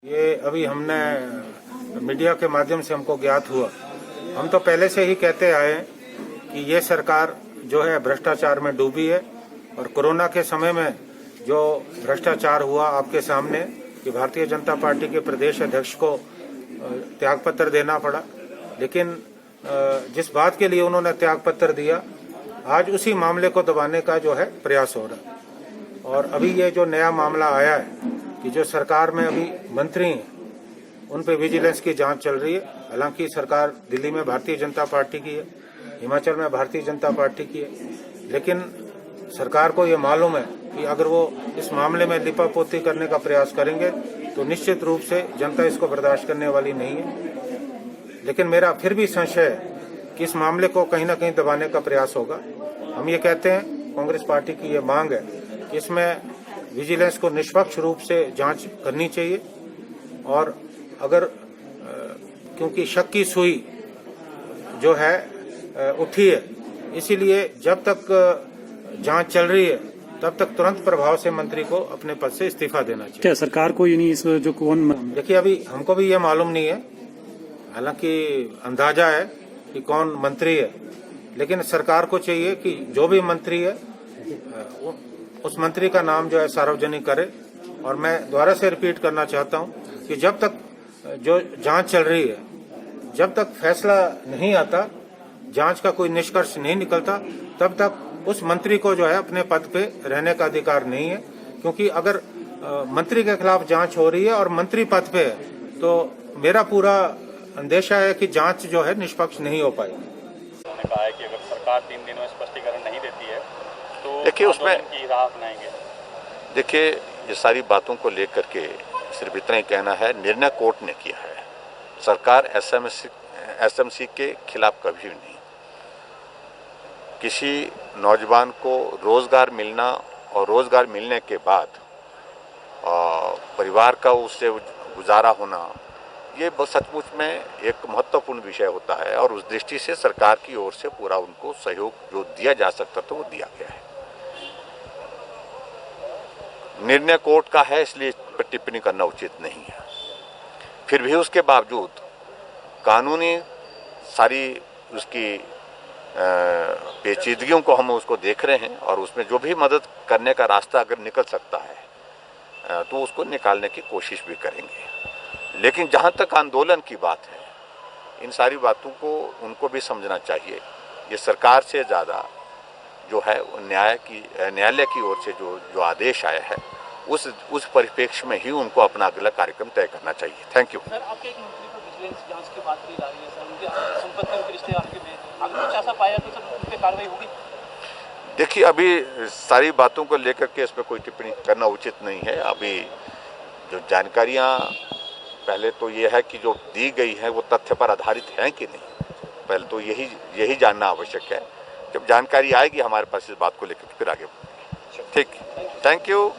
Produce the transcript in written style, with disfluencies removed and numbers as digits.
ये अभी हमने मीडिया के माध्यम से हमको ज्ञात हुआ। हम तो पहले से ही कहते आए कि ये सरकार जो है भ्रष्टाचार में डूबी है और कोरोना के समय में जो भ्रष्टाचार हुआ आपके सामने कि भारतीय जनता पार्टी के प्रदेश अध्यक्ष को त्यागपत्र देना पड़ा, लेकिन जिस बात के लिए उन्होंने त्यागपत्र दिया आज उसी मामले को दबाने का जो है प्रयास हो रहा है। और अभी ये जो नया मामला आया है कि जो सरकार में अभी मंत्री हैं उन पे विजिलेंस की जांच चल रही है। हालांकि सरकार दिल्ली में भारतीय जनता पार्टी की है, हिमाचल में भारतीय जनता पार्टी की है, लेकिन सरकार को ये मालूम है कि अगर वो इस मामले में लिपापोती करने का प्रयास करेंगे तो निश्चित रूप से जनता इसको बर्दाश्त करने वाली नहीं है। लेकिन मेरा फिर भी संशय है कि इस मामले को कहीं ना कहीं दबाने का प्रयास होगा। हम ये कहते हैं, कांग्रेस पार्टी की ये मांग है कि इसमें विजिलेंस को निष्पक्ष रूप से जांच करनी चाहिए और अगर क्योंकि शक की सुई जो है उठी है, इसीलिए जब तक जांच चल रही है तब तक तुरंत प्रभाव से मंत्री को अपने पद से इस्तीफा देना चाहिए। क्या सरकार को यानी इस जो कौन, देखिए अभी हमको भी ये मालूम नहीं है, हालांकि अंदाजा है कि कौन मंत्री है, लेकिन सरकार को चाहिए कि जो भी मंत्री है उस मंत्री का नाम जो है सार्वजनिक करे। और मैं दोबारा से रिपीट करना चाहता हूं कि जब तक जो जांच चल रही है, जब तक फैसला नहीं आता, जांच का कोई निष्कर्ष नहीं निकलता, तब तक उस मंत्री को जो है अपने पद पे रहने का अधिकार नहीं है। क्योंकि अगर मंत्री के खिलाफ जांच हो रही है और मंत्री पद पे है तो मेरा पूरा अंदेशा है कि जांच जो है निष्पक्ष नहीं हो पाएगी। उन्होंने कहा है कि अगर सरकार 3 दिन में स्पष्टीकरण नहीं देती है तो देखिए उसमें की राह अपनाएंगे। देखिए ये सारी बातों को लेकर के सिर्फ इतना ही कहना है, निर्णय कोर्ट ने किया है। सरकार एसएमसी के खिलाफ कभी नहीं। किसी नौजवान को रोजगार मिलना और रोजगार मिलने के बाद परिवार का उससे गुजारा होना, ये सचमुच में एक महत्वपूर्ण विषय होता है और उस दृष्टि से सरकार की ओर से पूरा उनको सहयोग जो दिया जा सकता था वो दिया गया है। निर्णय कोर्ट का है, इसलिए इस पर टिप्पणी करना उचित नहीं है। फिर भी उसके बावजूद कानूनी सारी उसकी पेचीदगियों को हम उसको देख रहे हैं और उसमें जो भी मदद करने का रास्ता अगर निकल सकता है तो उसको निकालने की कोशिश भी करेंगे। लेकिन जहां तक आंदोलन की बात है, इन सारी बातों को उनको भी समझना चाहिए। ये सरकार से ज़्यादा जो है न्यायालय की ओर से जो आदेश आया है उस परिप्रेक्ष्य में ही उनको अपना अगला कार्यक्रम तय करना चाहिए। Thank you. सर, आपके एक मंत्री को विजिलेंस जांच की बात की जा रही है सर, उनके संपत्ति उनके रिश्तेदार के में अगर कुछ ऐसा पाया तो सर उन पे कार्रवाई होगी? देखिए अभी सारी बातों को लेकर के इसमें कोई टिप्पणी करना उचित नहीं है। अभी जो जानकारियां पहले तो ये है कि जो दी गई है वो तथ्य पर आधारित है कि नहीं, पहले तो यही जानना आवश्यक है। जब जानकारी आएगी हमारे पास इस बात को लेकर फिर आगे बढ़ेंगे। ठीक, थैंक यू।